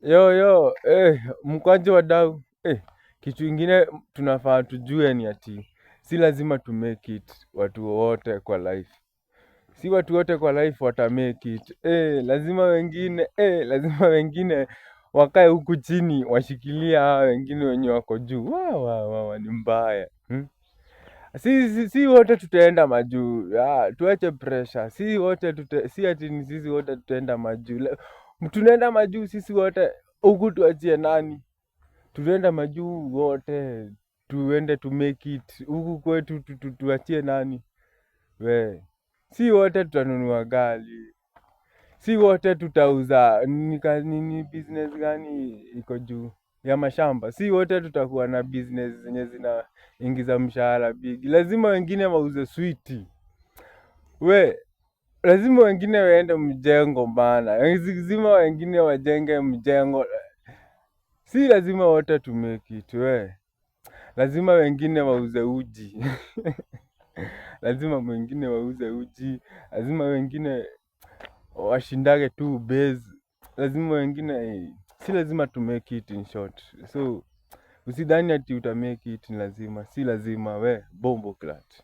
Yo, mkwaji wadau, kitu ingine tunafaa tujue ni ati, si lazima to make it watu wote kwa life. Si watu wote kwa life wata make it. Lazima wengine wakae huku chini, washikilia hawa wengine wenye wako juu. Ni mbaya. Si wote tutaenda majuu. Tuache pressure. Si ati ni sisi wote tutaenda majuu. Tunaenda majuu sisi wote, huku tuachie nani? Tunaenda majuu wote, tuende to make it. Huku kwetu tuachie nani? Si wote tutanunua gari. Si wote tutauza nini business gani iko juu ya mashamba. Si wote tutakuwa na business zenye zinaingiza mshahara big. Lazima wengine wauze switi. Lazima wengine waende mjengo bana. Lazima wengine wajenge mjengo. Si lazima wote to make it. Lazima wengine wauze uji. Lazima wengine wauze uji. Lazima wengine washindage tu base. Lazima wengine, si lazima to make it in short. So, usidhani ati uta make it ni lazima. Si lazima bombo clat.